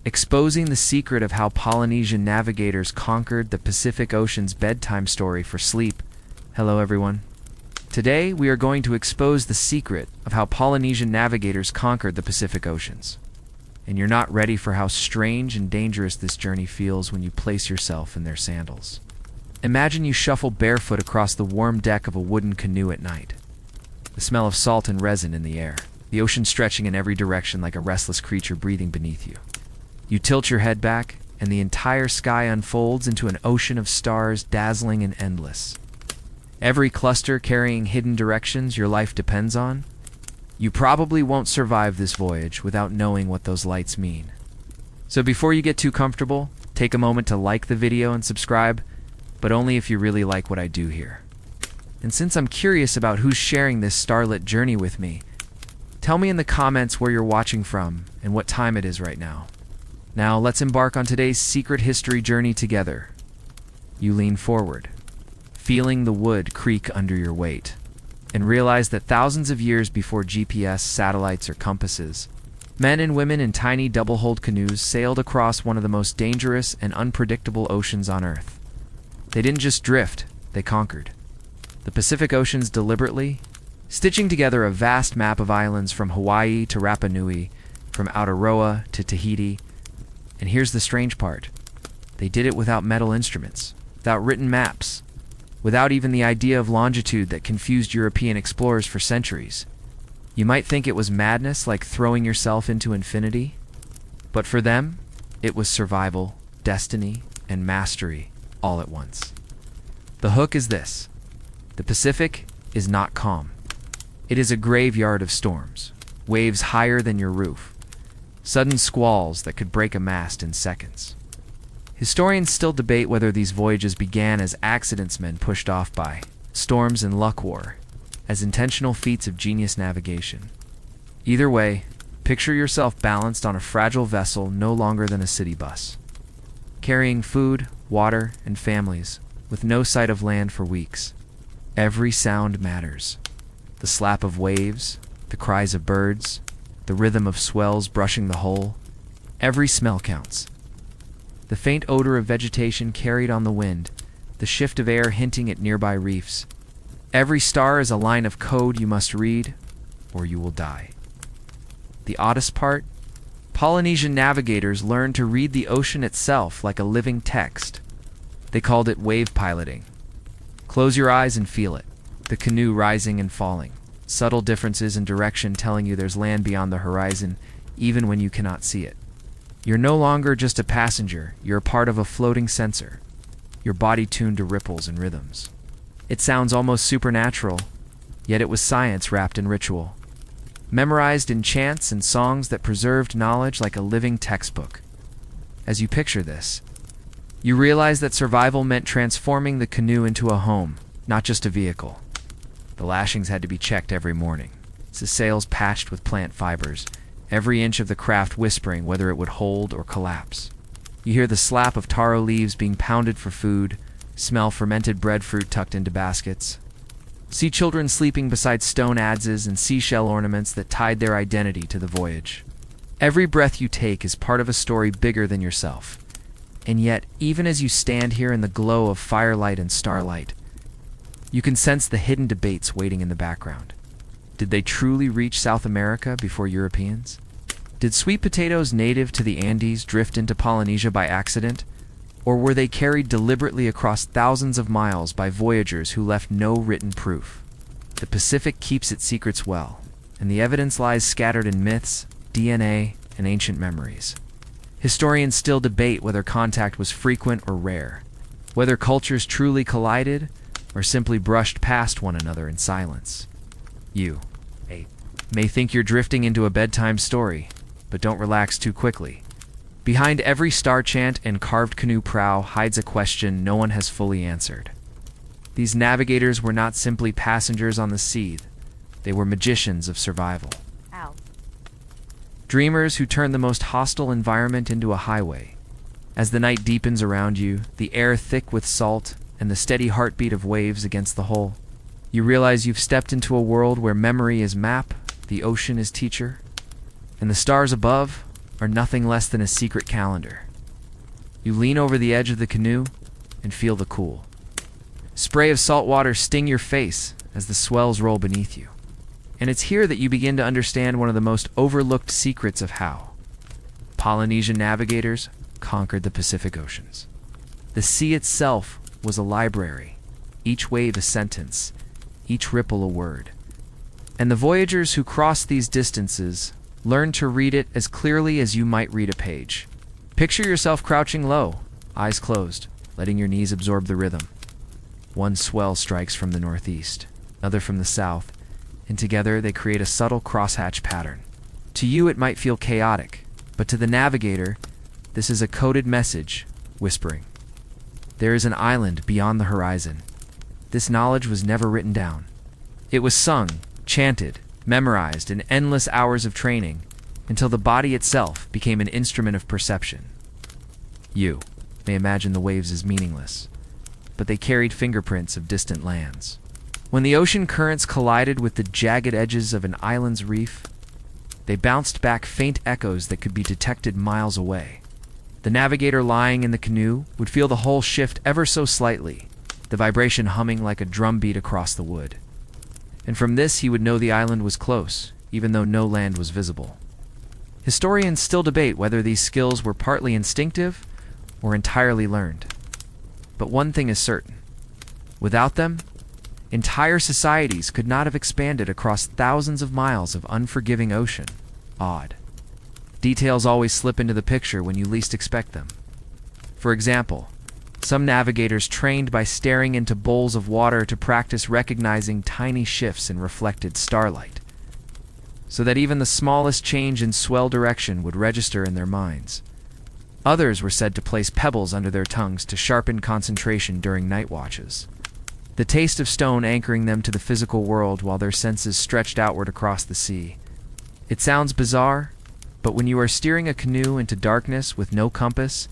exposing the secret of how Polynesian navigators conquered the Pacific Ocean's bedtime story for sleep. Hello everyone. Today we are going to expose the secret of how Polynesian navigators conquered the Pacific Oceans. And you're not ready for how strange and dangerous this journey feels when you place yourself in their sandals. Imagine you shuffle barefoot across the warm deck of a wooden canoe at night. The smell of salt and resin in the air, the ocean stretching in every direction like a restless creature breathing beneath you. You tilt your head back, and the entire sky unfolds into an ocean of stars, dazzling and endless. Every cluster carrying hidden directions your life depends on. You probably won't survive this voyage without knowing what those lights mean. So before you get too comfortable, take a moment to like the video and subscribe, but only if you really like what I do here. And since I'm curious about who's sharing this starlit journey with me, tell me in the comments where you're watching from and what time it is right now. Now let's embark on today's secret history journey together. You lean forward, feeling the wood creak under your weight, and realize that thousands of years before GPS, satellites, or compasses, men and women in tiny double-hulled canoes sailed across one of the most dangerous and unpredictable oceans on Earth. They didn't just drift, they conquered the Pacific Oceans deliberately, stitching together a vast map of islands from Hawaii to Rapa Nui, from Aotearoa to Tahiti. And here's the strange part. They did it without metal instruments, without written maps, without even the idea of longitude that confused European explorers for centuries. You might think it was madness, like throwing yourself into infinity, but for them, it was survival, destiny, and mastery all at once. The hook is this: the Pacific is not calm. It is a graveyard of storms, waves higher than your roof, sudden squalls that could break a mast in seconds. Historians still debate whether these voyages began as accidents men pushed off by storms and luck war, as intentional feats of genius navigation. Either way, picture yourself balanced on a fragile vessel no longer than a city bus, carrying food, water, and families, with no sight of land for weeks. Every sound matters. The slap of waves, the cries of birds, the rhythm of swells brushing the hull. Every smell counts. The faint odor of vegetation carried on the wind, the shift of air hinting at nearby reefs. Every star is a line of code you must read, or you will die. The oddest part? Polynesian navigators learned to read the ocean itself like a living text. They called it wave piloting. Close your eyes and feel it. The canoe rising and falling. Subtle differences in direction telling you there's land beyond the horizon, even when you cannot see it. You're no longer just a passenger, you're a part of a floating sensor, your body tuned to ripples and rhythms. It sounds almost supernatural, yet it was science wrapped in ritual, memorized in chants and songs that preserved knowledge like a living textbook. As you picture this, you realize that survival meant transforming the canoe into a home, not just a vehicle. The lashings had to be checked every morning, the sails patched with plant fibers, every inch of the craft whispering whether it would hold or collapse. You hear the slap of taro leaves being pounded for food, smell fermented breadfruit tucked into baskets, see children sleeping beside stone adzes and seashell ornaments that tied their identity to the voyage. Every breath you take is part of a story bigger than yourself. And yet, even as you stand here in the glow of firelight and starlight, you can sense the hidden debates waiting in the background. Did they truly reach South America before Europeans? Did sweet potatoes native to the Andes drift into Polynesia by accident? Or were they carried deliberately across thousands of miles by voyagers who left no written proof? The Pacific keeps its secrets well, and the evidence lies scattered in myths, DNA, and ancient memories. Historians still debate whether contact was frequent or rare, whether cultures truly collided or simply brushed past one another in silence. You may think you're drifting into a bedtime story, but don't relax too quickly. Behind every star chant and carved canoe prow hides a question no one has fully answered. These navigators were not simply passengers on the sea, they were magicians of survival. Dreamers who turn the most hostile environment into a highway. As the night deepens around you, the air thick with salt, and the steady heartbeat of waves against the hull, you realize you've stepped into a world where memory is map, the ocean is teacher, and the stars above, are nothing less than a secret calendar. You lean over the edge of the canoe and feel the cool spray of salt water sting your face as the swells roll beneath you. And it's here that you begin to understand one of the most overlooked secrets of how Polynesian navigators conquered the Pacific Oceans. The sea itself was a library, each wave a sentence, each ripple a word. And the voyagers who crossed these distances learned to read it as clearly as you might read a page. Picture yourself crouching low, eyes closed, letting your knees absorb the rhythm. One swell strikes from the northeast, another from the south, and together they create a subtle crosshatch pattern. To you it might feel chaotic, but to the navigator, this is a coded message, whispering. There is an island beyond the horizon. This knowledge was never written down. It was sung, chanted, memorized in endless hours of training, until the body itself became an instrument of perception. You may imagine the waves as meaningless, but they carried fingerprints of distant lands. When the ocean currents collided with the jagged edges of an island's reef, they bounced back faint echoes that could be detected miles away. The navigator lying in the canoe would feel the hull shift ever so slightly, the vibration humming like a drumbeat across the wood. And from this he would know the island was close, even though no land was visible. Historians still debate whether these skills were partly instinctive or entirely learned. But one thing is certain. Without them, entire societies could not have expanded across thousands of miles of unforgiving ocean. Odd. Details always slip into the picture when you least expect them. For example, some navigators trained by staring into bowls of water to practice recognizing tiny shifts in reflected starlight, so that even the smallest change in swell direction would register in their minds. Others were said to place pebbles under their tongues to sharpen concentration during night watches, the taste of stone anchoring them to the physical world while their senses stretched outward across the sea. It sounds bizarre, but when you are steering a canoe into darkness with no compass,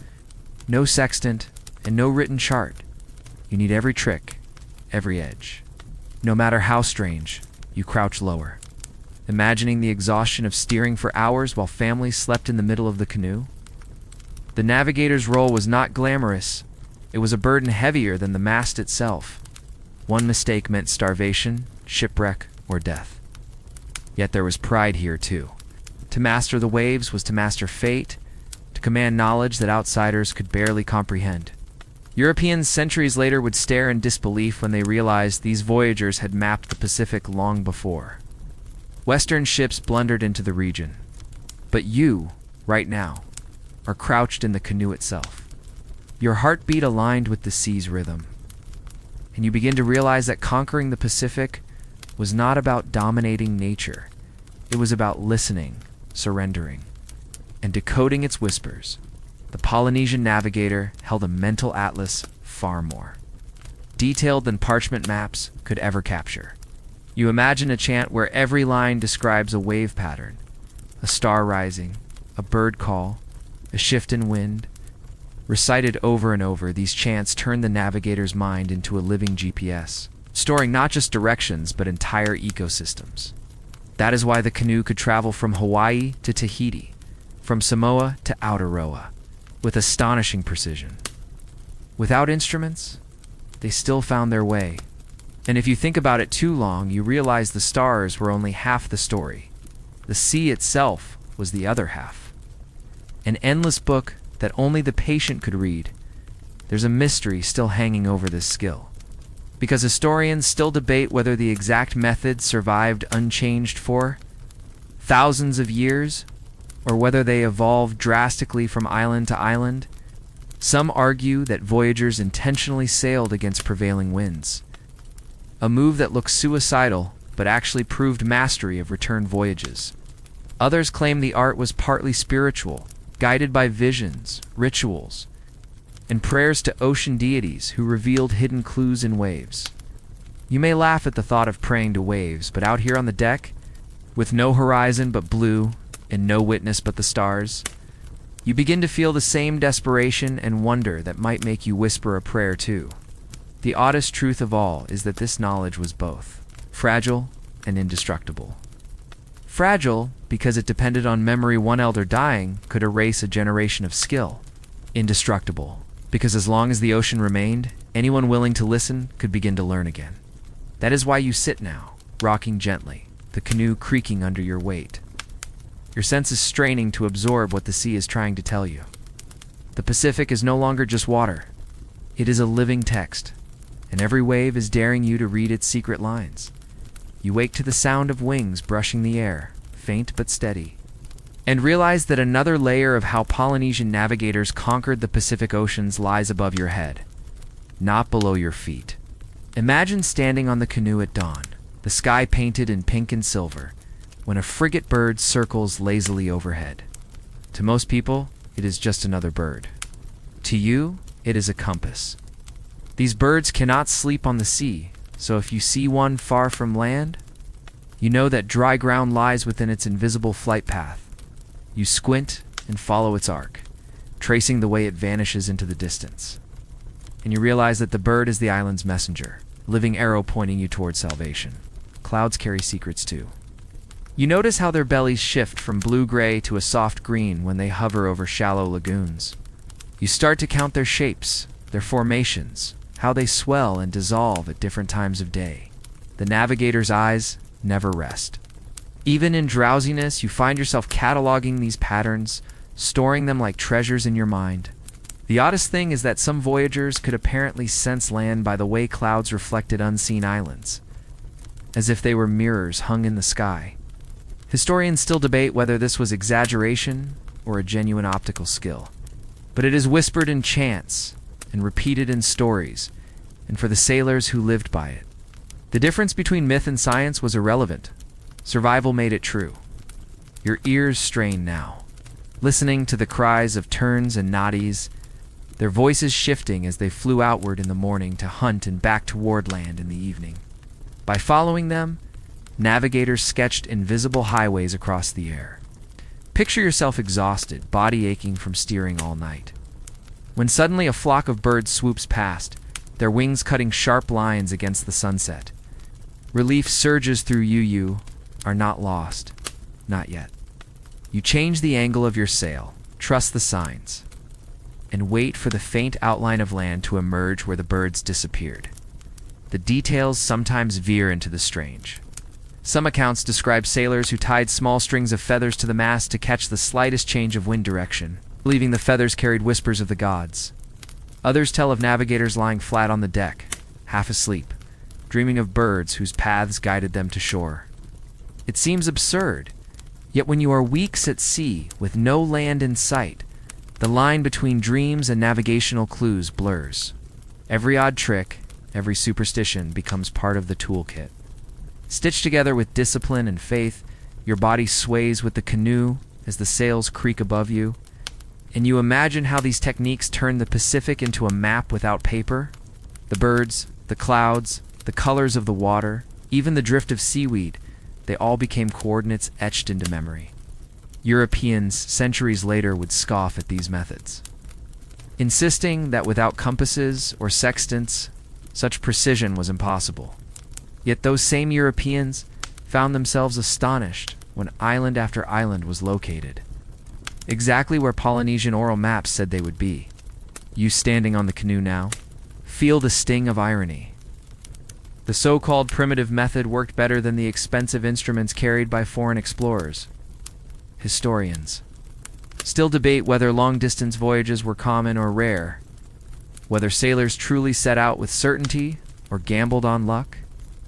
no sextant, and no written chart, you need every trick, every edge. No matter how strange, you crouch lower, imagining the exhaustion of steering for hours while families slept in the middle of the canoe. The navigator's role was not glamorous. It was a burden heavier than the mast itself. One mistake meant starvation, shipwreck, or death. Yet there was pride here too. To master the waves was to master fate, to command knowledge that outsiders could barely comprehend. Europeans centuries later would stare in disbelief when they realized these voyagers had mapped the Pacific long before. Western ships blundered into the region. But you, right now, are crouched in the canoe itself. Your heartbeat aligned with the sea's rhythm. And you begin to realize that conquering the Pacific was not about dominating nature. It was about listening, surrendering, and decoding its whispers. The Polynesian navigator held a mental atlas far more detailed than parchment maps could ever capture. You imagine a chant where every line describes a wave pattern, a star rising, a bird call, a shift in wind. Recited over and over, these chants turn the navigator's mind into a living GPS, storing not just directions but entire ecosystems. That is why the canoe could travel from Hawaii to Tahiti, from Samoa to Aotearoa, with astonishing precision. Without instruments, they still found their way. And if you think about it too long, you realize the stars were only half the story. The sea itself was the other half. An endless book that only the patient could read. There's a mystery still hanging over this skill, because historians still debate whether the exact method survived unchanged for thousands of years, or whether they evolved drastically from island to island. Some argue that voyagers intentionally sailed against prevailing winds, a move that looks suicidal but actually proved mastery of return voyages. Others claim the art was partly spiritual, guided by visions, rituals, and prayers to ocean deities who revealed hidden clues in waves. You may laugh at the thought of praying to waves, but out here on the deck, with no horizon but blue and no witness but the stars, you begin to feel the same desperation and wonder that might make you whisper a prayer too. The oddest truth of all is that this knowledge was both fragile and indestructible. Fragile, because it depended on memory one elder dying could erase a generation of skill. Indestructible, because as long as the ocean remained, anyone willing to listen could begin to learn again. That is why you sit now, rocking gently, the canoe creaking under your weight. Your senses straining to absorb what the sea is trying to tell you. The Pacific is no longer just water. It is a living text, and every wave is daring you to read its secret lines. You wake to the sound of wings brushing the air, faint but steady, and realize that another layer of how Polynesian navigators conquered the Pacific Oceans lies above your head, not below your feet. Imagine standing on the canoe at dawn, the sky painted in pink and silver, when a frigate bird circles lazily overhead. To most people, it is just another bird. To you, it is a compass. These birds cannot sleep on the sea, so if you see one far from land, you know that dry ground lies within its invisible flight path. You squint and follow its arc, tracing the way it vanishes into the distance. And you realize that the bird is the island's messenger, living arrow pointing you towards salvation. Clouds carry secrets too. You notice how their bellies shift from blue-gray to a soft green when they hover over shallow lagoons. You start to count their shapes, their formations, how they swell and dissolve at different times of day. The navigator's eyes never rest. Even in drowsiness, you find yourself cataloging these patterns, storing them like treasures in your mind. The oddest thing is that some voyagers could apparently sense land by the way clouds reflected unseen islands, as if they were mirrors hung in the sky. Historians still debate whether this was exaggeration or a genuine optical skill, but it is whispered in chants and repeated in stories, and for the sailors who lived by it. The difference between myth and science was irrelevant. Survival made it true. Your ears strain now, listening to the cries of terns and noddies, their voices shifting as they flew outward in the morning to hunt and back toward land in the evening. By following them, navigators sketched invisible highways across the air. Picture yourself exhausted, body aching from steering all night, when suddenly a flock of birds swoops past, their wings cutting sharp lines against the sunset. Relief surges through you. You are not lost. Not yet. You change the angle of your sail, trust the signs, and wait for the faint outline of land to emerge where the birds disappeared. The details sometimes veer into the strange. Some accounts describe sailors who tied small strings of feathers to the mast to catch the slightest change of wind direction, believing the feathers carried whispers of the gods. Others tell of navigators lying flat on the deck, half asleep, dreaming of birds whose paths guided them to shore. It seems absurd, yet when you are weeks at sea with no land in sight, the line between dreams and navigational clues blurs. Every odd trick, every superstition becomes part of the toolkit. Stitched together with discipline and faith, your body sways with the canoe as the sails creak above you, and you imagine how these techniques turn the Pacific into a map without paper. The birds, the clouds, the colors of the water, even the drift of seaweed, they all became coordinates etched into memory. Europeans, centuries later, would scoff at these methods, insisting that without compasses or sextants, such precision was impossible. Yet those same Europeans found themselves astonished when island after island was located, exactly where Polynesian oral maps said they would be. You standing on the canoe now, feel the sting of irony. The so-called primitive method worked better than the expensive instruments carried by foreign explorers. Historians still debate whether long-distance voyages were common or rare, whether sailors truly set out with certainty or gambled on luck.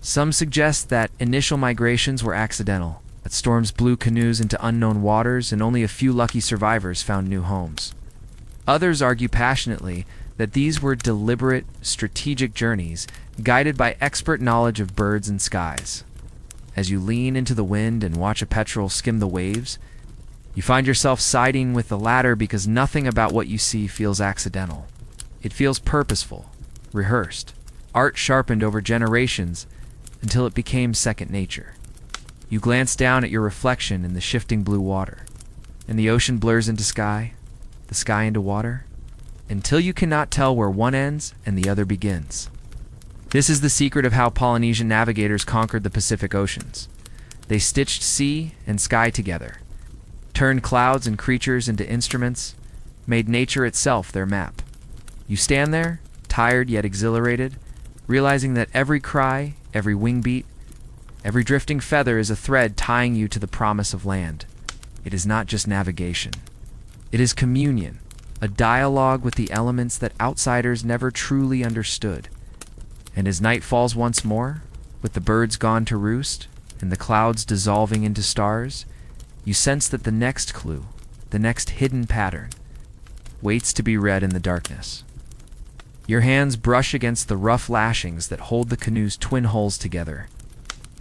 Some suggest that initial migrations were accidental, that storms blew canoes into unknown waters and only a few lucky survivors found new homes. Others argue passionately that these were deliberate, strategic journeys guided by expert knowledge of birds and skies. As you lean into the wind and watch a petrel skim the waves, you find yourself siding with the latter because nothing about what you see feels accidental. It feels purposeful, rehearsed, art sharpened over generations until it became second nature. You glance down at your reflection in the shifting blue water, and the ocean blurs into sky, the sky into water, until you cannot tell where one ends and the other begins. This is the secret of how Polynesian navigators conquered the Pacific Oceans. They stitched sea and sky together, turned clouds and creatures into instruments, made nature itself their map. You stand there, tired yet exhilarated, realizing that every cry, every wing beat, every drifting feather is a thread tying you to the promise of land. It is not just navigation. It is communion, a dialogue with the elements that outsiders never truly understood. And as night falls once more, with the birds gone to roost and the clouds dissolving into stars, you sense that the next clue, the next hidden pattern, waits to be read in the darkness. Your hands brush against the rough lashings that hold the canoe's twin hulls together,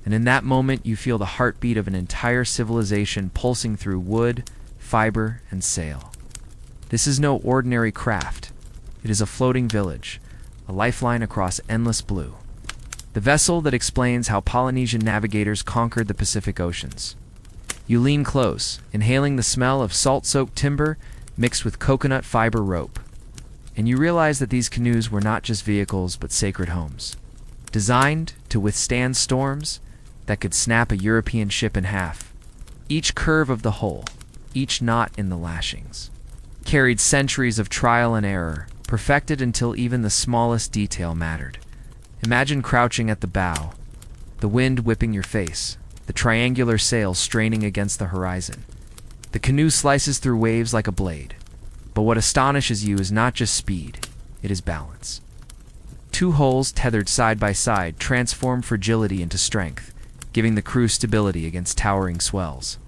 and in that moment you feel the heartbeat of an entire civilization pulsing through wood, fiber, and sail. This is no ordinary craft. It is a floating village, a lifeline across endless blue. The vessel that explains how Polynesian navigators conquered the Pacific Oceans. You lean close, inhaling the smell of salt-soaked timber mixed with coconut fiber rope. And you realize that these canoes were not just vehicles but sacred homes, designed to withstand storms that could snap a European ship in half. Each curve of the hull, each knot in the lashings, carried centuries of trial and error, perfected until even the smallest detail mattered. Imagine crouching at the bow, the wind whipping your face, the triangular sails straining against the horizon. The canoe slices through waves like a blade. But what astonishes you is not just speed, it is balance. Two hulls tethered side by side transform fragility into strength, giving the crew stability against towering swells.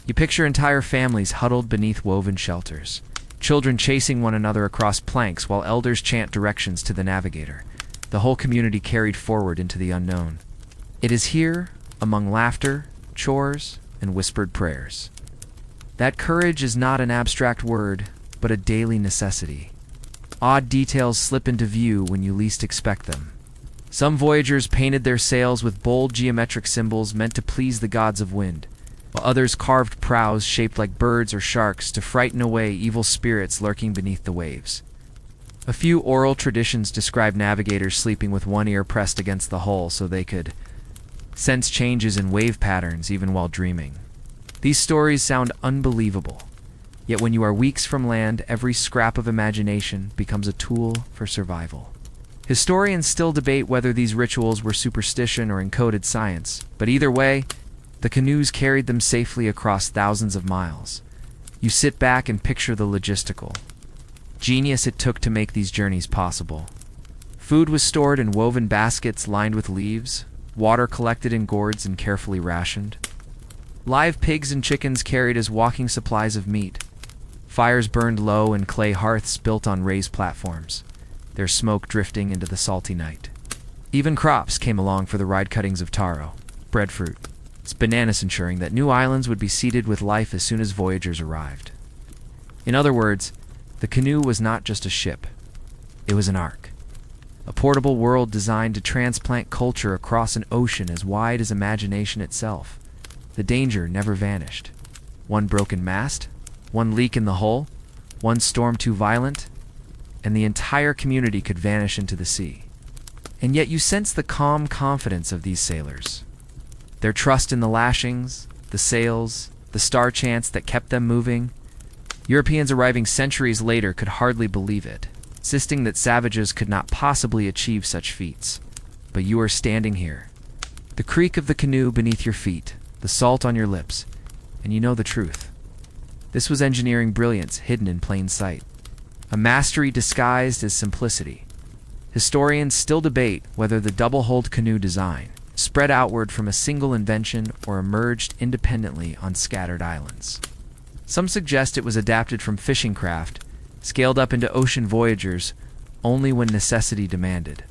You picture entire families huddled beneath woven shelters, children chasing one another across planks while elders chant directions to the navigator, the whole community carried forward into the unknown. It is here, among laughter, chores, and whispered prayers, that courage is not an abstract word, but a daily necessity. Odd details slip into view when you least expect them. Some voyagers painted their sails with bold geometric symbols meant to please the gods of wind, while others carved prows shaped like birds or sharks to frighten away evil spirits lurking beneath the waves. A few oral traditions describe navigators sleeping with one ear pressed against the hull so they could sense changes in wave patterns even while dreaming. These stories sound unbelievable. Yet when you are weeks from land, every scrap of imagination becomes a tool for survival. Historians still debate whether these rituals were superstition or encoded science, but either way, the canoes carried them safely across thousands of miles. You sit back and picture the logistical genius it took to make these journeys possible. Food was stored in woven baskets lined with leaves, water collected in gourds and carefully rationed. Live pigs and chickens carried as walking supplies of meat. Fires burned low in clay hearths built on raised platforms, their smoke drifting into the salty night. Even crops came along for the ride cuttings of taro, breadfruit. It's bananas ensuring that new islands would be seeded with life as soon as voyagers arrived. In other words, the canoe was not just a ship. It was an ark. A portable world designed to transplant culture across an ocean as wide as imagination itself. The danger never vanished. One broken mast, one leak in the hull, one storm too violent, and the entire community could vanish into the sea. And yet you sense the calm confidence of these sailors. Their trust in the lashings, the sails, the star chants that kept them moving. Europeans arriving centuries later could hardly believe it, insisting that savages could not possibly achieve such feats. But you are standing here. The creak of the canoe beneath your feet, the salt on your lips, and you know the truth. This was engineering brilliance hidden in plain sight, a mastery disguised as simplicity. Historians still debate whether the double-hulled canoe design spread outward from a single invention or emerged independently on scattered islands. Some suggest it was adapted from fishing craft, scaled up into ocean voyagers only when necessity demanded.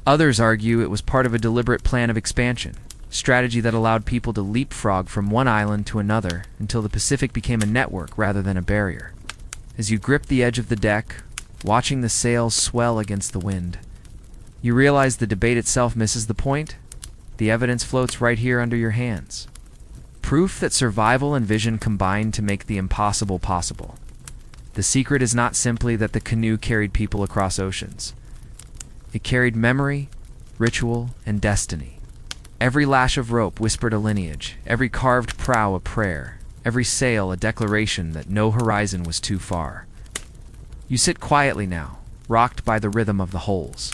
Others argue it was part of a deliberate plan of expansion, strategy that allowed people to leapfrog from one island to another until the Pacific became a network rather than a barrier. As you grip the edge of the deck, watching the sails swell against the wind, you realize the debate itself misses the point. The evidence floats right here under your hands. Proof that survival and vision combined to make the impossible possible. The secret is not simply that the canoe carried people across oceans. It carried memory, ritual, and destiny. Every lash of rope whispered a lineage, every carved prow a prayer, every sail a declaration that no horizon was too far. You sit quietly now, rocked by the rhythm of the holes,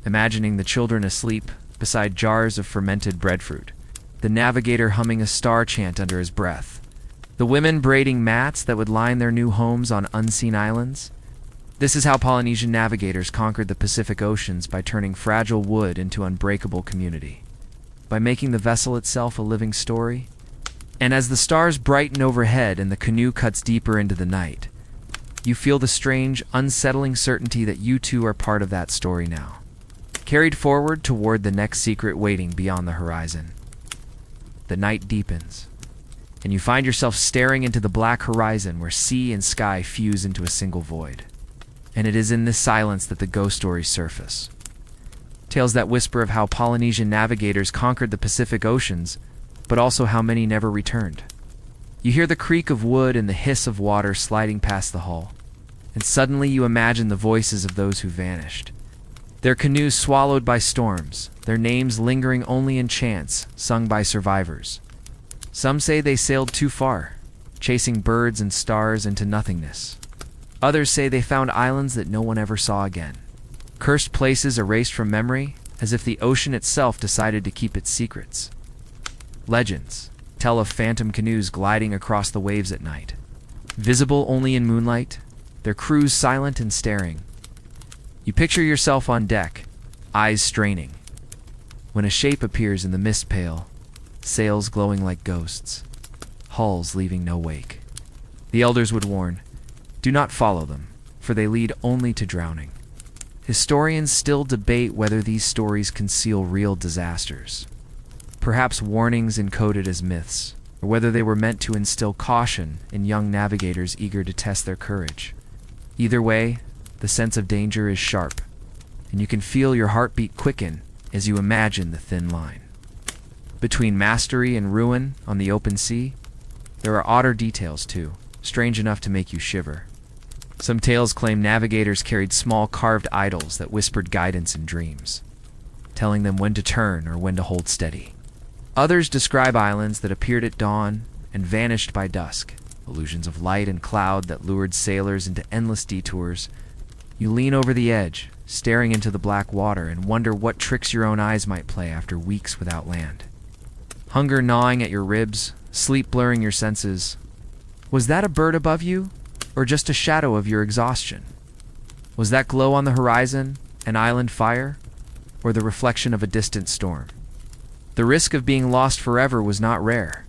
imagining the children asleep beside jars of fermented breadfruit, the navigator humming a star chant under his breath, the women braiding mats that would line their new homes on unseen islands. This is how Polynesian navigators conquered the Pacific Oceans, by turning fragile wood into unbreakable community, by making the vessel itself a living story. And as the stars brighten overhead and the canoe cuts deeper into the night, you feel the strange, unsettling certainty that you too are part of that story now, carried forward toward the next secret waiting beyond the horizon. The night deepens, and you find yourself staring into the black horizon where sea and sky fuse into a single void. And it is in this silence that the ghost stories surface. Tales that whisper of how Polynesian navigators conquered the Pacific Oceans, but also how many never returned. You hear the creak of wood and the hiss of water sliding past the hull, and suddenly you imagine the voices of those who vanished. Their canoes swallowed by storms, their names lingering only in chants, sung by survivors. Some say they sailed too far, chasing birds and stars into nothingness. Others say they found islands that no one ever saw again, cursed places erased from memory, as if the ocean itself decided to keep its secrets. Legends tell of phantom canoes gliding across the waves at night, visible only in moonlight, their crews silent and staring. You picture yourself on deck, eyes straining, when a shape appears in the mist pale, sails glowing like ghosts, hulls leaving no wake. The elders would warn, do not follow them, for they lead only to drowning. Historians still debate whether these stories conceal real disasters, perhaps warnings encoded as myths, or whether they were meant to instill caution in young navigators eager to test their courage. Either way, the sense of danger is sharp, and you can feel your heartbeat quicken as you imagine the thin line. Between mastery and ruin on the open sea, there are odder details too, strange enough to make you shiver. Some tales claim navigators carried small carved idols that whispered guidance in dreams, telling them when to turn or when to hold steady. Others describe islands that appeared at dawn and vanished by dusk, illusions of light and cloud that lured sailors into endless detours. You lean over the edge, staring into the black water, and wonder what tricks your own eyes might play after weeks without land. Hunger gnawing at your ribs, sleep blurring your senses. Was that a bird above you, or just a shadow of your exhaustion? Was that glow on the horizon an island fire, or the reflection of a distant storm? The risk of being lost forever was not rare.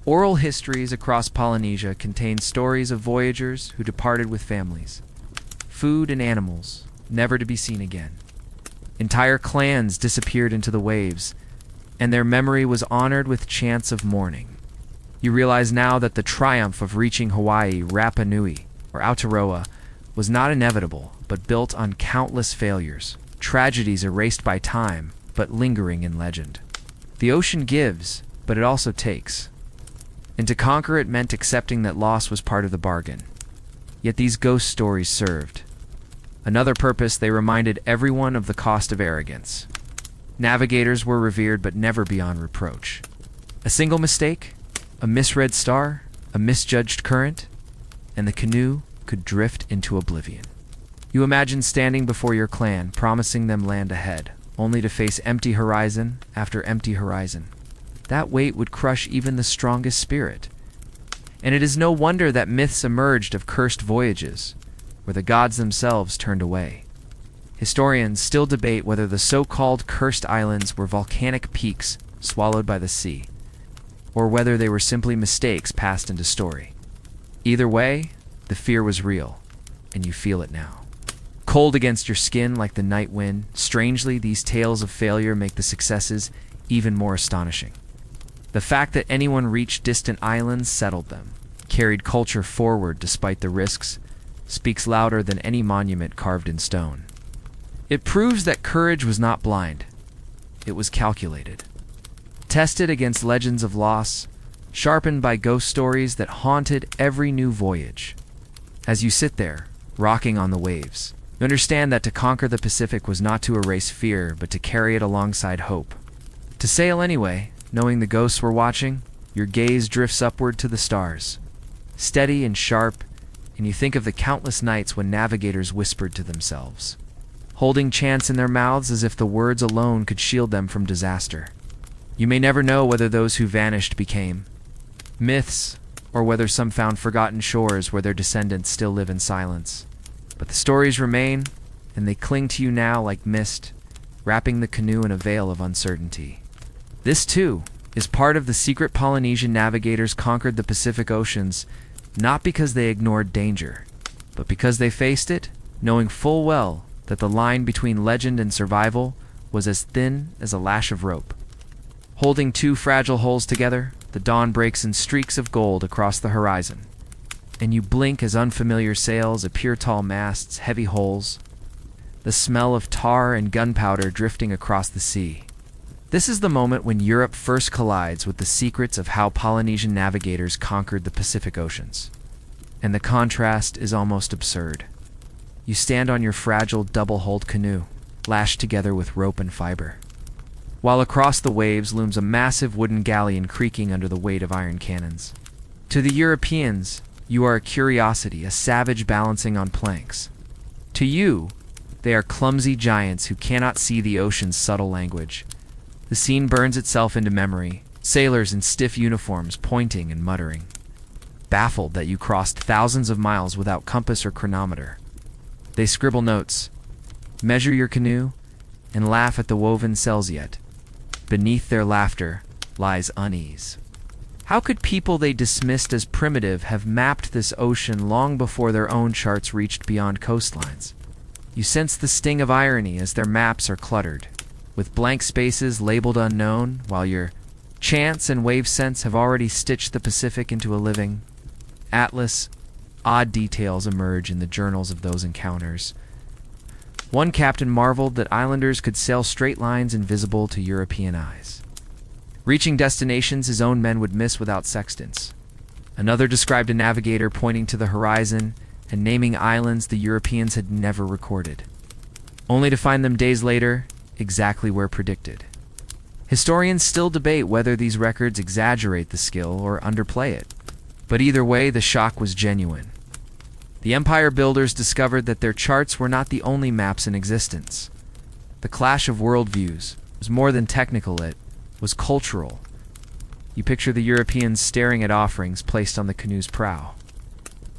Oral histories across Polynesia contain stories of voyagers who departed with families, food and animals, never to be seen again. Entire clans disappeared into the waves, and their memory was honored with chants of mourning. You realize now that the triumph of reaching Hawaii, Rapa Nui, or Aotearoa, was not inevitable, but built on countless failures, tragedies erased by time, but lingering in legend. The ocean gives, but it also takes. And to conquer it meant accepting that loss was part of the bargain. Yet these ghost stories served another purpose. They reminded everyone of the cost of arrogance. Navigators were revered, but never beyond reproach. A single mistake, a misread star, a misjudged current, and the canoe could drift into oblivion. You imagine standing before your clan, promising them land ahead, only to face empty horizon after empty horizon. That weight would crush even the strongest spirit. And it is no wonder that myths emerged of cursed voyages, where the gods themselves turned away. Historians still debate whether the so-called cursed islands were volcanic peaks swallowed by the sea, or whether they were simply mistakes passed into story. Either way, the fear was real, and you feel it now. Cold against your skin like the night wind, strangely, these tales of failure make the successes even more astonishing. The fact that anyone reached distant islands settled them, carried culture forward despite the risks, speaks louder than any monument carved in stone. It proves that courage was not blind. It was calculated. Tested against legends of loss, sharpened by ghost stories that haunted every new voyage. As you sit there, rocking on the waves, you understand that to conquer the Pacific was not to erase fear, but to carry it alongside hope. To sail anyway, knowing the ghosts were watching, your gaze drifts upward to the stars. Steady and sharp, and you think of the countless nights when navigators whispered to themselves, holding chants in their mouths as if the words alone could shield them from disaster. You may never know whether those who vanished became myths, or whether some found forgotten shores where their descendants still live in silence. But the stories remain, and they cling to you now like mist, wrapping the canoe in a veil of uncertainty. This, too, is part of the secret Polynesian navigators conquered the Pacific Oceans, not because they ignored danger, but because they faced it, knowing full well that the line between legend and survival was as thin as a lash of rope. Holding two fragile hulls together, the dawn breaks in streaks of gold across the horizon, and you blink as unfamiliar sails appear, tall masts, heavy hulls, the smell of tar and gunpowder drifting across the sea. This is the moment when Europe first collides with the secrets of how Polynesian navigators conquered the Pacific Oceans. And the contrast is almost absurd. You stand on your fragile double-hulled canoe, lashed together with rope and fiber, while across the waves looms a massive wooden galleon creaking under the weight of iron cannons. To the Europeans, you are a curiosity, a savage balancing on planks. To you, they are clumsy giants who cannot see the ocean's subtle language. The scene burns itself into memory, sailors in stiff uniforms pointing and muttering, baffled that you crossed thousands of miles without compass or chronometer. They scribble notes, measure your canoe, and laugh at the woven cells yet. Beneath their laughter lies unease. How could people they dismissed as primitive have mapped this ocean long before their own charts reached beyond coastlines? You sense the sting of irony as their maps are cluttered, with blank spaces labeled unknown, while your chants and wave sense have already stitched the Pacific into a living atlas. Odd details emerge in the journals of those encounters. One captain marveled that islanders could sail straight lines invisible to European eyes, reaching destinations his own men would miss without sextants. Another described a navigator pointing to the horizon and naming islands the Europeans had never recorded, only to find them days later exactly where predicted. Historians still debate whether these records exaggerate the skill or underplay it, but either way, the shock was genuine. The empire builders discovered that their charts were not the only maps in existence. The clash of worldviews was more than technical, it was cultural. You picture the Europeans staring at offerings placed on the canoe's prow.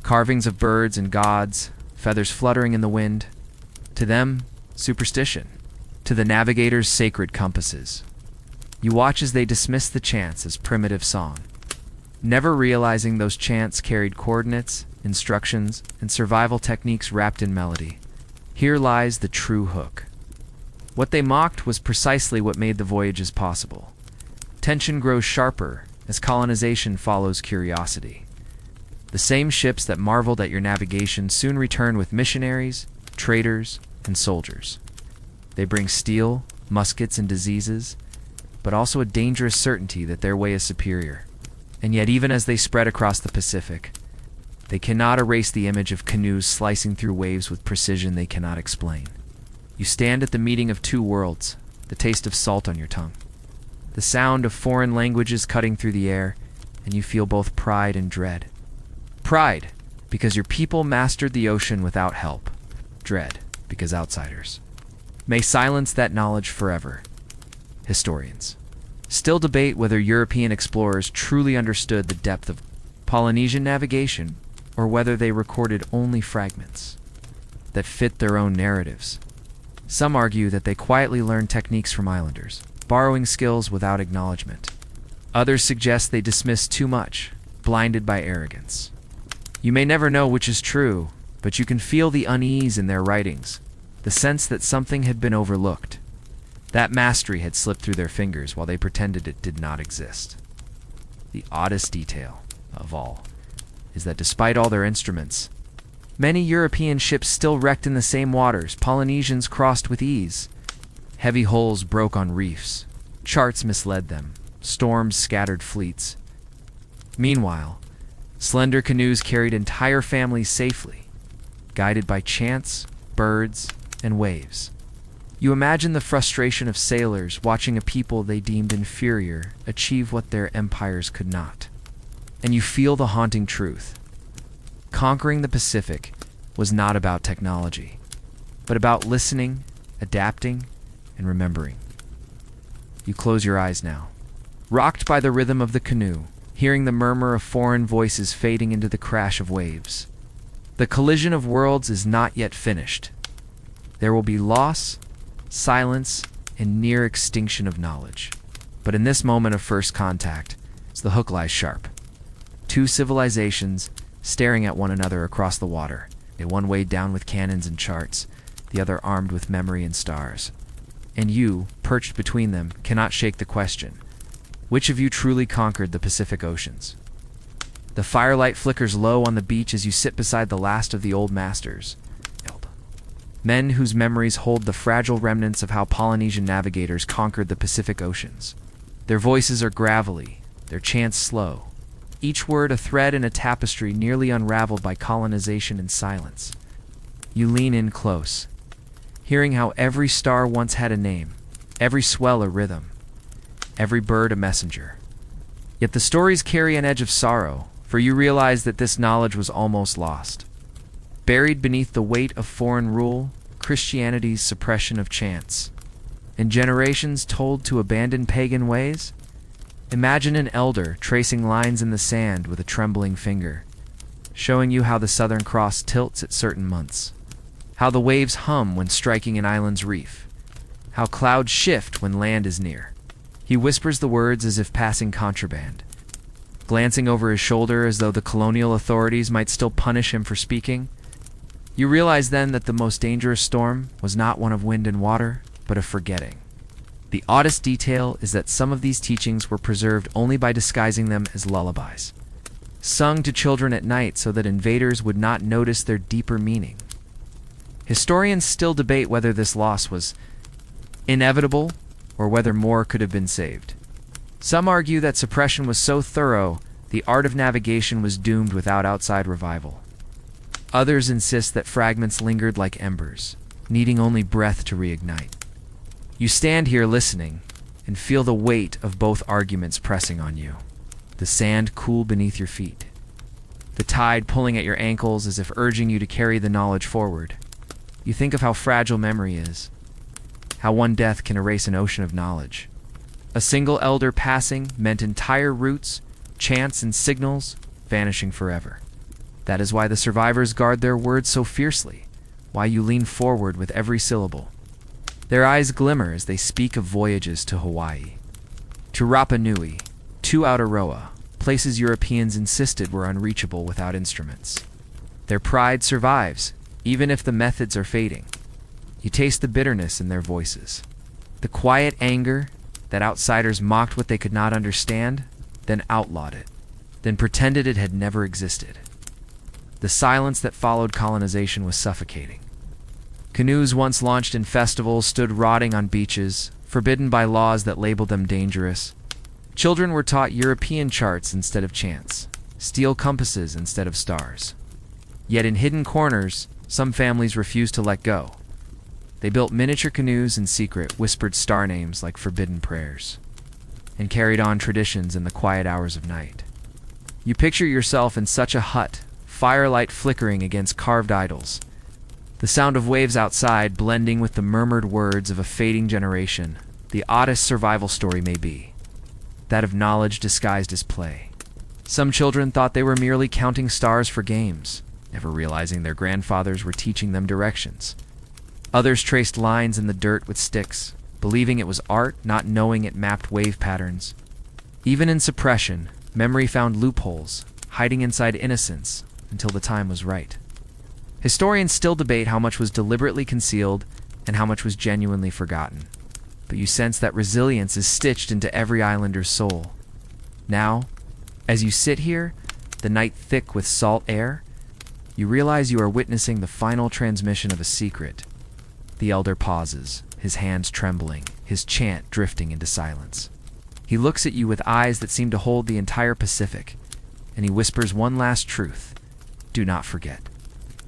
Carvings of birds and gods, feathers fluttering in the wind. To them, superstition. To the navigators, sacred compasses. You watch as they dismiss the chants as primitive song, never realizing those chants carried coordinates, instructions, and survival techniques wrapped in melody. Here lies the true hook. What they mocked was precisely what made the voyages possible. Tension grows sharper as colonization follows curiosity. The same ships that marveled at your navigation soon return with missionaries, traders, and soldiers. They bring steel, muskets, and diseases, but also a dangerous certainty that their way is superior. And yet, even as they spread across the Pacific, they cannot erase the image of canoes slicing through waves with precision they cannot explain. You stand at the meeting of two worlds, the taste of salt on your tongue, the sound of foreign languages cutting through the air, and you feel both pride and dread. Pride, because your people mastered the ocean without help. Dread, because outsiders may silence that knowledge forever. Historians still debate whether European explorers truly understood the depth of Polynesian navigation, or whether they recorded only fragments that fit their own narratives. Some argue that they quietly learned techniques from islanders, borrowing skills without acknowledgement. Others suggest they dismissed too much, blinded by arrogance. You may never know which is true, but you can feel the unease in their writings, the sense that something had been overlooked. That mastery had slipped through their fingers while they pretended it did not exist. The oddest detail of all is that despite all their instruments, many European ships still wrecked in the same waters. Polynesians crossed with ease. Heavy hulls broke on reefs. Charts misled them. Storms scattered fleets. Meanwhile, slender canoes carried entire families safely, guided by chants, birds, and waves. You imagine the frustration of sailors watching a people they deemed inferior achieve what their empires could not. And you feel the haunting truth. Conquering the Pacific was not about technology, but about listening, adapting, and remembering. You close your eyes now, rocked by the rhythm of the canoe, hearing the murmur of foreign voices fading into the crash of waves. The collision of worlds is not yet finished. There will be loss, silence, and near extinction of knowledge. But in this moment of first contact, the hook lies sharp. Two civilizations staring at one another across the water, one weighed down with cannons and charts, the other armed with memory and stars. And you, perched between them, cannot shake the question: which of you truly conquered the Pacific Oceans? The firelight flickers low on the beach as you sit beside the last of the old masters. Men whose memories hold the fragile remnants of how Polynesian navigators conquered the Pacific Oceans. Their voices are gravelly, their chants slow, each word a thread in a tapestry nearly unraveled by colonization and silence. You lean in close, hearing how every star once had a name, every swell a rhythm, every bird a messenger. Yet the stories carry an edge of sorrow, for you realize that this knowledge was almost lost. Buried beneath the weight of foreign rule, Christianity's suppression of chants, and generations told to abandon pagan ways? Imagine an elder tracing lines in the sand with a trembling finger, showing you how the Southern Cross tilts at certain months, how the waves hum when striking an island's reef, how clouds shift when land is near. He whispers the words as if passing contraband, glancing over his shoulder as though the colonial authorities might still punish him for speaking. You realize then that the most dangerous storm was not one of wind and water, but of forgetting. The oddest detail is that some of these teachings were preserved only by disguising them as lullabies, sung to children at night so that invaders would not notice their deeper meaning. Historians still debate whether this loss was inevitable or whether more could have been saved. Some argue that suppression was so thorough, the art of navigation was doomed without outside revival. Others insist that fragments lingered like embers, needing only breath to reignite. You stand here listening and feel the weight of both arguments pressing on you. The sand cool beneath your feet, the tide pulling at your ankles as if urging you to carry the knowledge forward. You think of how fragile memory is, how one death can erase an ocean of knowledge. A single elder passing meant entire routes, chants, and signals vanishing forever. That is why the survivors guard their words so fiercely, why you lean forward with every syllable. Their eyes glimmer as they speak of voyages to Hawaii, to Rapa Nui, to Aotearoa, places Europeans insisted were unreachable without instruments. Their pride survives, even if the methods are fading. You taste the bitterness in their voices, the quiet anger that outsiders mocked what they could not understand, then outlawed it, then pretended it had never existed. The silence that followed colonization was suffocating. Canoes once launched in festivals stood rotting on beaches, forbidden by laws that labeled them dangerous. Children were taught European charts instead of chants, steel compasses instead of stars. Yet in hidden corners, some families refused to let go. They built miniature canoes in secret, whispered star names like forbidden prayers, and carried on traditions in the quiet hours of night. You picture yourself in such a hut, firelight flickering against carved idols, the sound of waves outside blending with the murmured words of a fading generation. The oddest survival story may be that of knowledge disguised as play. Some children thought they were merely counting stars for games, never realizing their grandfathers were teaching them directions. Others traced lines in the dirt with sticks, believing it was art, not knowing it mapped wave patterns. Even in suppression, memory found loopholes, hiding inside innocence, until the time was right. Historians still debate how much was deliberately concealed and how much was genuinely forgotten. But you sense that resilience is stitched into every islander's soul. Now, as you sit here, the night thick with salt air, you realize you are witnessing the final transmission of a secret. The elder pauses, his hands trembling, his chant drifting into silence. He looks at you with eyes that seem to hold the entire Pacific, and he whispers one last truth. Do not forget.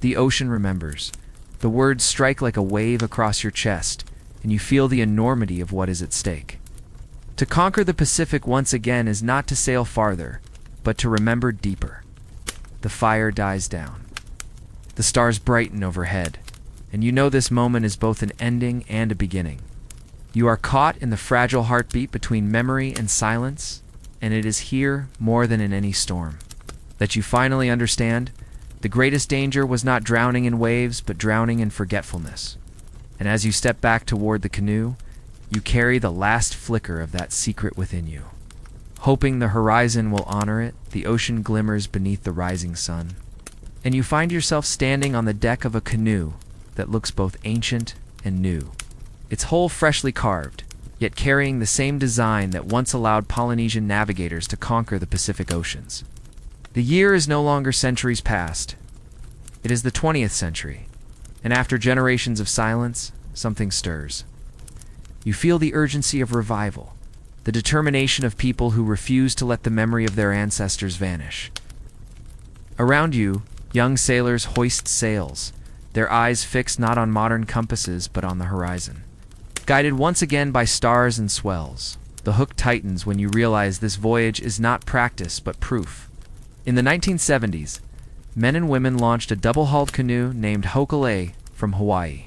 The ocean remembers. The words strike like a wave across your chest, and you feel the enormity of what is at stake. To conquer the Pacific once again is not to sail farther, but to remember deeper. The fire dies down. The stars brighten overhead, and you know this moment is both an ending and a beginning. You are caught in the fragile heartbeat between memory and silence, and it is here, more than in any storm, that you finally understand the greatest danger was not drowning in waves, but drowning in forgetfulness. And as you step back toward the canoe, you carry the last flicker of that secret within you. Hoping the horizon will honor it, the ocean glimmers beneath the rising sun, and you find yourself standing on the deck of a canoe that looks both ancient and new. Its hull freshly carved, yet carrying the same design that once allowed Polynesian navigators to conquer the Pacific Oceans. The year is no longer centuries past. It is the 20th century, and after generations of silence, something stirs. You feel the urgency of revival, the determination of people who refuse to let the memory of their ancestors vanish. Around you, young sailors hoist sails, their eyes fixed not on modern compasses but on the horizon. Guided once again by stars and swells, the hook tightens when you realize this voyage is not practice but proof. In the 1970s, men and women launched a double-hulled canoe named Hokale from Hawaii.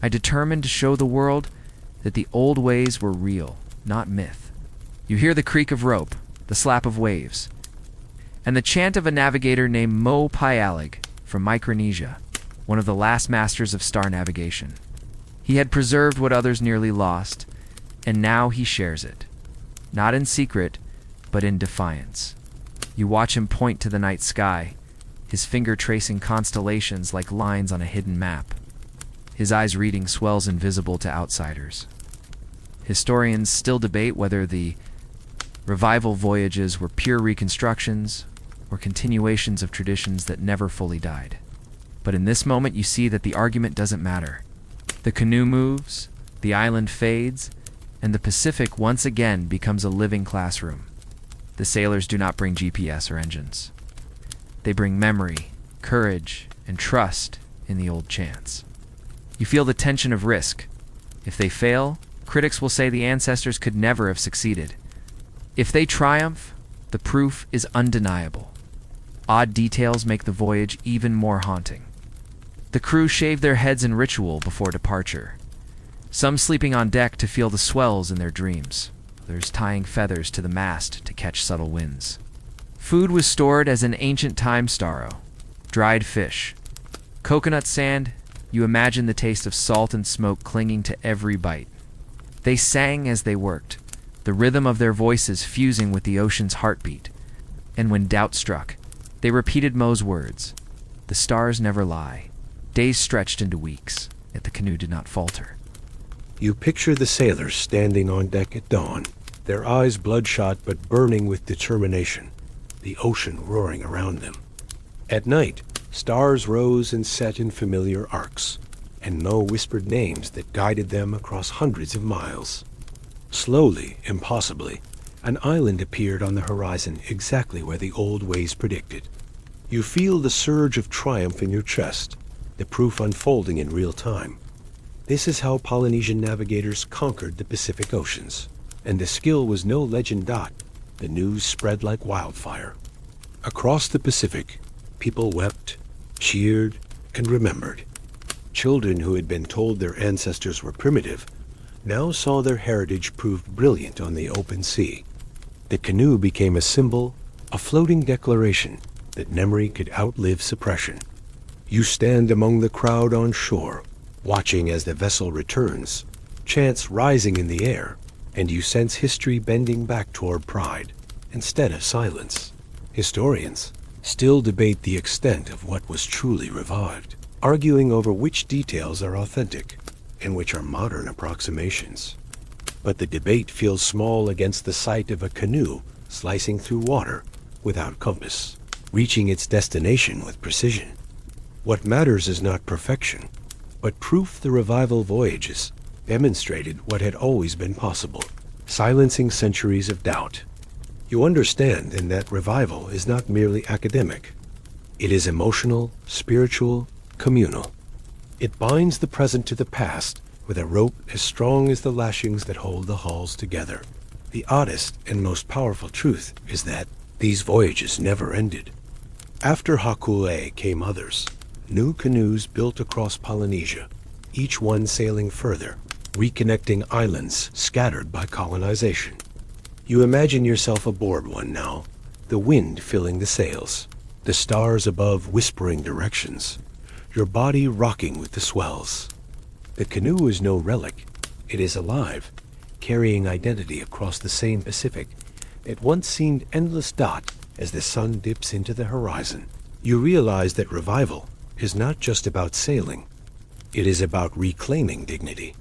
I determined to show the world that the old ways were real, not myth. You hear the creak of rope, the slap of waves, and the chant of a navigator named Mo Pialig from Micronesia, one of the last masters of star navigation. He had preserved what others nearly lost, and now he shares it, not in secret, but in defiance. You watch him point to the night sky, his finger tracing constellations like lines on a hidden map, his eyes reading swells invisible to outsiders. Historians still debate whether the revival voyages were pure reconstructions or continuations of traditions that never fully died. But in this moment you see that the argument doesn't matter. The canoe moves, the island fades, and the Pacific once again becomes a living classroom. The sailors do not bring GPS or engines. They bring memory, courage, and trust in the old chants. You feel the tension of risk. If they fail, critics will say the ancestors could never have succeeded. If they triumph, the proof is undeniable. Odd details make the voyage even more haunting. The crew shave their heads in ritual before departure, some sleeping on deck to feel the swells in their dreams, others tying feathers to the mast to catch subtle winds. Food was stored as in ancient time starro, dried fish, coconut sand. You imagine the taste of salt and smoke clinging to every bite. They sang as they worked, the rhythm of their voices fusing with the ocean's heartbeat. And when doubt struck, they repeated Mo's words, "The stars never lie." Days stretched into weeks, yet the canoe did not falter. You picture the sailors standing on deck at dawn, their eyes bloodshot but burning with determination, the ocean roaring around them. At night, stars rose and set in familiar arcs, and Mo whispered names that guided them across hundreds of miles. Slowly, impossibly, an island appeared on the horizon exactly where the old ways predicted. You feel the surge of triumph in your chest, the proof unfolding in real time. This is how Polynesian navigators conquered the Pacific Oceans, and the skill was no legend dot. The news spread like wildfire. Across the Pacific, people wept, cheered, and remembered. Children who had been told their ancestors were primitive now saw their heritage proved brilliant on the open sea. The canoe became a symbol, a floating declaration that memory could outlive suppression. You stand among the crowd on shore, watching as the vessel returns, chants rising in the air, and you sense history bending back toward pride instead of silence. Historians still debate the extent of what was truly revived, arguing over which details are authentic and which are modern approximations. But the debate feels small against the sight of a canoe slicing through water without compass, reaching its destination with precision. What matters is not perfection, but proof the revival voyages demonstrated what had always been possible, silencing centuries of doubt. You understand then that revival is not merely academic. It is emotional, spiritual, communal. It binds the present to the past with a rope as strong as the lashings that hold the hulls together. The oddest and most powerful truth is that these voyages never ended. After Haku'e came others, new canoes built across Polynesia, each one sailing further, reconnecting islands scattered by colonization. You imagine yourself aboard one now, the wind filling the sails, the stars above whispering directions, your body rocking with the swells. The canoe is no relic, it is alive, carrying identity across the same Pacific that once seemed endless dot as the sun dips into the horizon. You realize that revival is not just about sailing. It is about reclaiming dignity,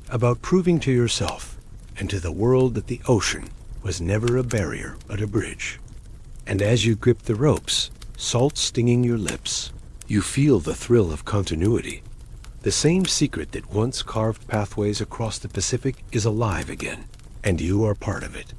about proving to yourself and to the world that the ocean was never a barrier but a bridge. And as you grip the ropes, salt stinging your lips, you feel the thrill of continuity. The same secret that once carved pathways across the Pacific is alive again, and you are part of it.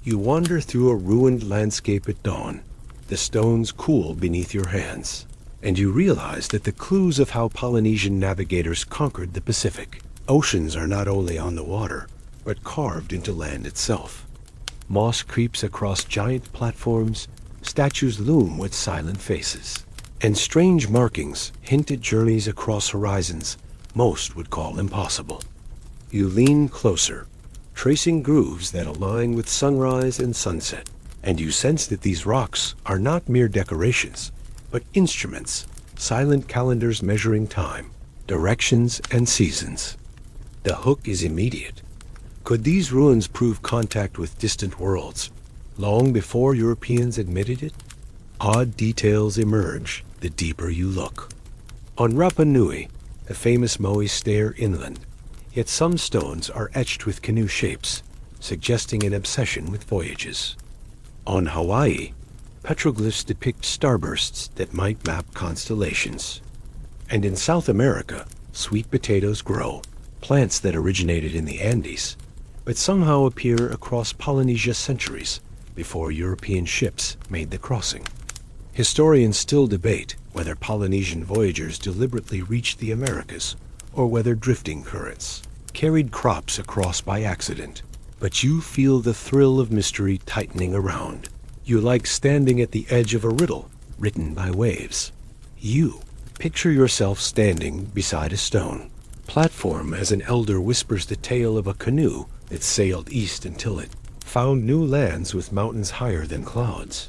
You wander through a ruined landscape at dawn, the stones cool beneath your hands, and you realize that the clues of how Polynesian navigators conquered the Pacific. Oceans are not only on the water, but carved into land itself. Moss creeps across giant platforms, statues loom with silent faces, and strange markings hint at journeys across horizons most would call impossible. You lean closer, tracing grooves that align with sunrise and sunset, and you sense that these rocks are not mere decorations, but instruments, silent calendars measuring time, directions, and seasons. The hook is immediate. Could these ruins prove contact with distant worlds, long before Europeans admitted it? Odd details emerge the deeper you look. On Rapa Nui, the famous Moai stare inland, yet some stones are etched with canoe shapes, suggesting an obsession with voyages. On Hawaii, petroglyphs depict starbursts that might map constellations. And in South America, sweet potatoes grow, plants that originated in the Andes, but somehow appear across Polynesia centuries before European ships made the crossing. Historians still debate whether Polynesian voyagers deliberately reached the Americas or whether drifting currents carried crops across by accident. But you feel the thrill of mystery tightening around. You like standing at the edge of a riddle written by waves. You picture yourself standing beside a stone platform as an elder whispers the tale of a canoe that sailed east until it found new lands with mountains higher than clouds.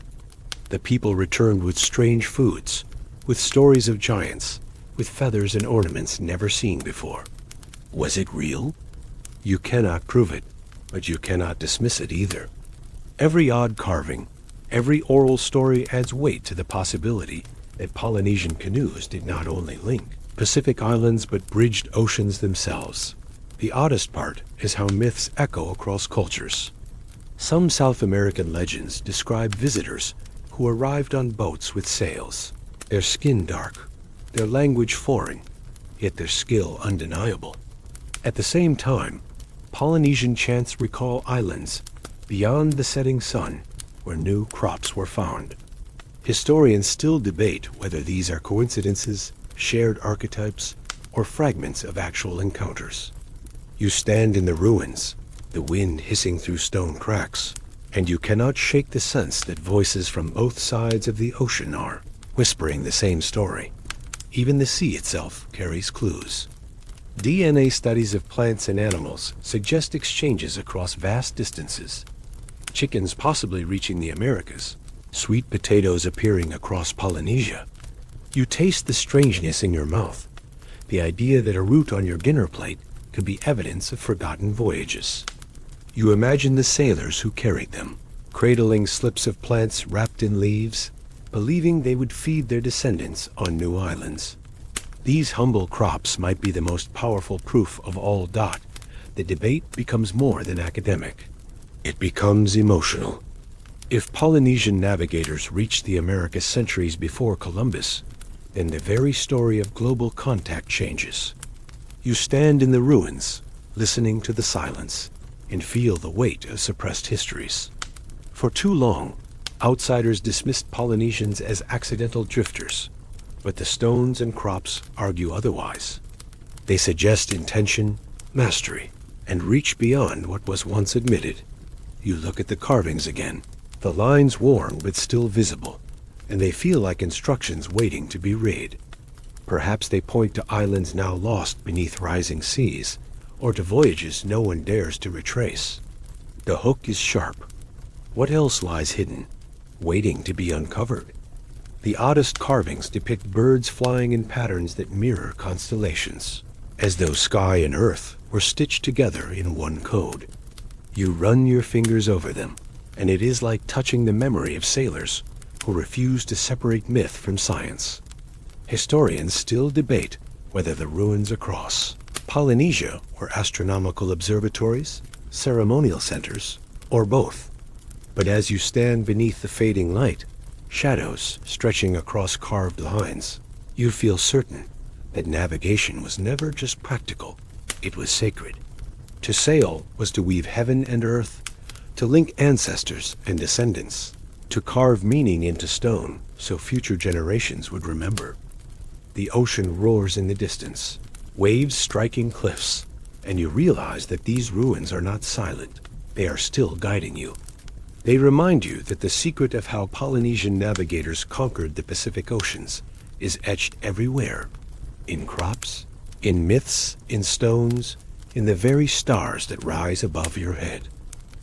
The people returned with strange foods, with stories of giants, with feathers and ornaments never seen before. Was it real? You cannot prove it, but you cannot dismiss it either. Every odd carving, every oral story adds weight to the possibility that Polynesian canoes did not only link Pacific islands but bridged oceans themselves. The oddest part is how myths echo across cultures. Some South American legends describe visitors who arrived on boats with sails, their skin dark, their language foreign, yet their skill undeniable. At the same time, Polynesian chants recall islands beyond the setting sun where new crops were found. Historians still debate whether these are coincidences, shared archetypes, or fragments of actual encounters. You stand in the ruins, the wind hissing through stone cracks, and you cannot shake the sense that voices from both sides of the ocean are whispering the same story. Even the sea itself carries clues. DNA studies of plants and animals suggest exchanges across vast distances. Chickens possibly reaching the Americas, sweet potatoes appearing across Polynesia. You taste the strangeness in your mouth, the idea that a root on your dinner plate could be evidence of forgotten voyages. You imagine the sailors who carried them, cradling slips of plants wrapped in leaves, believing they would feed their descendants on new islands. These humble crops might be the most powerful proof of all. The debate becomes more than academic. It becomes emotional. If Polynesian navigators reached the Americas centuries before Columbus, then the very story of global contact changes. You stand in the ruins, listening to the silence, and feel the weight of suppressed histories. For too long, outsiders dismissed Polynesians as accidental drifters, but the stones and crops argue otherwise. They suggest intention, mastery, and reach beyond what was once admitted. You look at the carvings again, the lines worn but still visible, and they feel like instructions waiting to be read. Perhaps they point to islands now lost beneath rising seas, or to voyages no one dares to retrace. The hook is sharp. What else lies hidden, waiting to be uncovered? The oddest carvings depict birds flying in patterns that mirror constellations, as though sky and earth were stitched together in one code. You run your fingers over them, and it is like touching the memory of sailors who refuse to separate myth from science. Historians still debate whether the ruins across Polynesia were astronomical observatories, ceremonial centers, or both. But as you stand beneath the fading light, shadows stretching across carved lines, you feel certain that navigation was never just practical, it was sacred. To sail was to weave heaven and earth, to link ancestors and descendants, to carve meaning into stone so future generations would remember. The ocean roars in the distance, waves striking cliffs, and you realize that these ruins are not silent. They are still guiding you. They remind you that the secret of how Polynesian navigators conquered the Pacific Oceans is etched everywhere, in crops, in myths, in stones, in the very stars that rise above your head.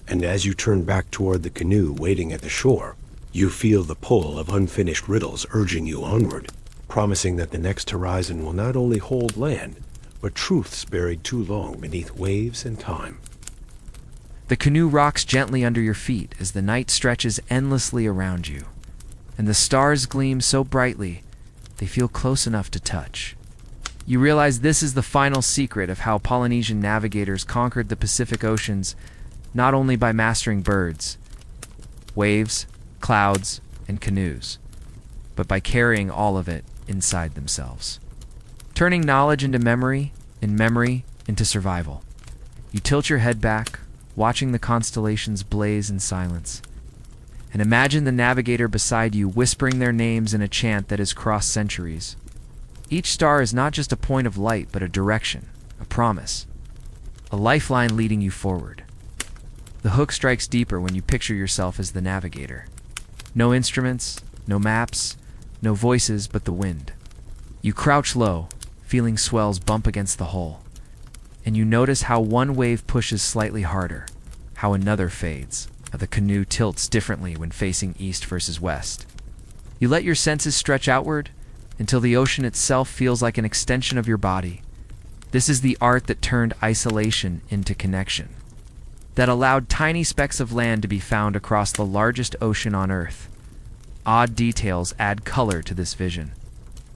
And as you turn back toward the canoe waiting at the shore, you feel the pull of unfinished riddles urging you onward, promising that the next horizon will not only hold land, but truths buried too long beneath waves and time. The canoe rocks gently under your feet as the night stretches endlessly around you, and the stars gleam so brightly they feel close enough to touch. You realize this is the final secret of how Polynesian navigators conquered the Pacific Oceans, not only by mastering birds, waves, clouds, and canoes, but by carrying all of it inside themselves. Turning knowledge into memory, and memory into survival. You tilt your head back, watching the constellations blaze in silence, and imagine the navigator beside you whispering their names in a chant that has crossed centuries. Each star is not just a point of light, but a direction, a promise, a lifeline leading you forward. The hook strikes deeper when you picture yourself as the navigator. No instruments, no maps, no voices but the wind. You crouch low, feeling swells bump against the hull, and you notice how one wave pushes slightly harder, how another fades, how the canoe tilts differently when facing east versus west. You let your senses stretch outward until the ocean itself feels like an extension of your body. This is the art that turned isolation into connection, that allowed tiny specks of land to be found across the largest ocean on Earth. Odd details add color to this vision.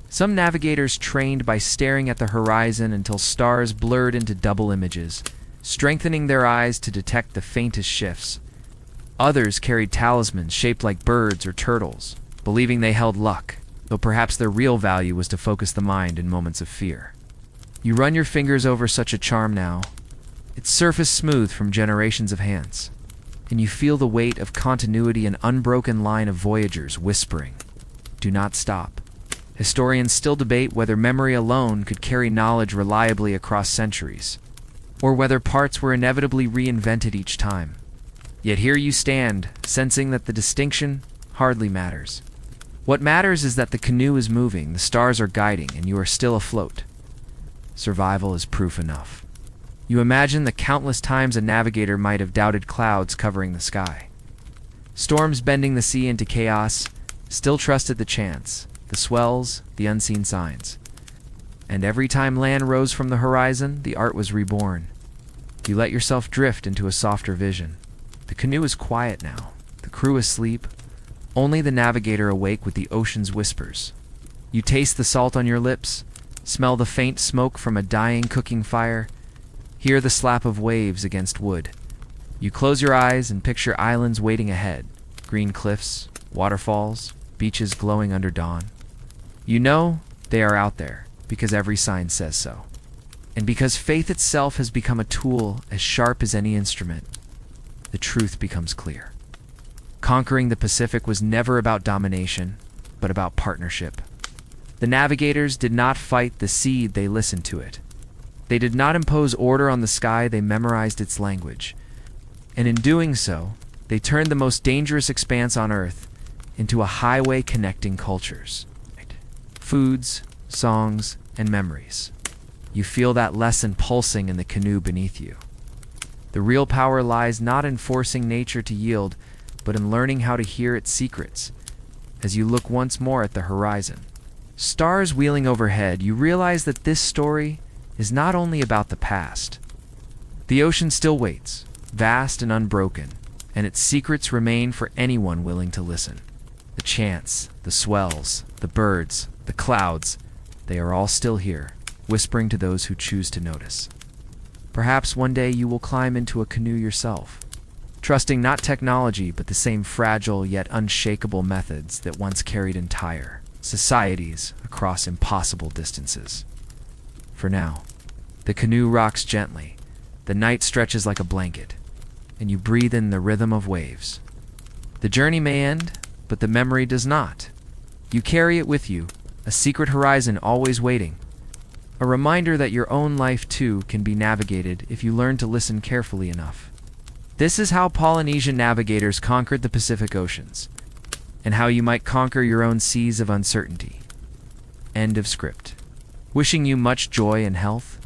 Some navigators trained by staring at the horizon until stars blurred into double images, strengthening their eyes to detect the faintest shifts. Others carried talismans shaped like birds or turtles, believing they held luck, though perhaps their real value was to focus the mind in moments of fear. You run your fingers over such a charm now, its surface smooth from generations of hands, and you feel the weight of continuity, an unbroken line of voyagers whispering, "Do not stop." Historians still debate whether memory alone could carry knowledge reliably across centuries, or whether parts were inevitably reinvented each time. Yet here you stand, sensing that the distinction hardly matters. What matters is that the canoe is moving, the stars are guiding, and you are still afloat. Survival is proof enough. You imagine the countless times a navigator might have doubted clouds covering the sky, storms bending the sea into chaos, still trusted the chance, the swells, the unseen signs. And every time land rose from the horizon, the art was reborn. You let yourself drift into a softer vision. The canoe is quiet now, the crew asleep, only the navigator awake with the ocean's whispers. You taste the salt on your lips, smell the faint smoke from a dying cooking fire, hear the slap of waves against wood. You close your eyes and picture islands waiting ahead, green cliffs, waterfalls, beaches glowing under dawn. You know they are out there because every sign says so. And because faith itself has become a tool as sharp as any instrument, the truth becomes clear. Conquering the Pacific was never about domination, but about partnership. The navigators did not fight the sea, they listened to it. They did not impose order on the sky, they memorized its language. And in doing so, they turned the most dangerous expanse on Earth into a highway connecting cultures. Foods, songs, and memories. You feel that lesson pulsing in the canoe beneath you. The real power lies not in forcing nature to yield, but in learning how to hear its secrets. As you look once more at the horizon, stars wheeling overhead, you realize that this story is not only about the past. The ocean still waits, vast and unbroken, and its secrets remain for anyone willing to listen. The chants, the swells, the birds, the clouds, they are all still here, whispering to those who choose to notice. Perhaps one day you will climb into a canoe yourself, trusting not technology but the same fragile yet unshakable methods that once carried entire societies across impossible distances. For now, the canoe rocks gently, the night stretches like a blanket, and you breathe in the rhythm of waves. The journey may end, but the memory does not. You carry it with you, a secret horizon always waiting. A reminder that your own life too can be navigated if you learn to listen carefully enough. This is how Polynesian navigators conquered the Pacific Oceans, and how you might conquer your own seas of uncertainty. End of script. Wishing you much joy and health.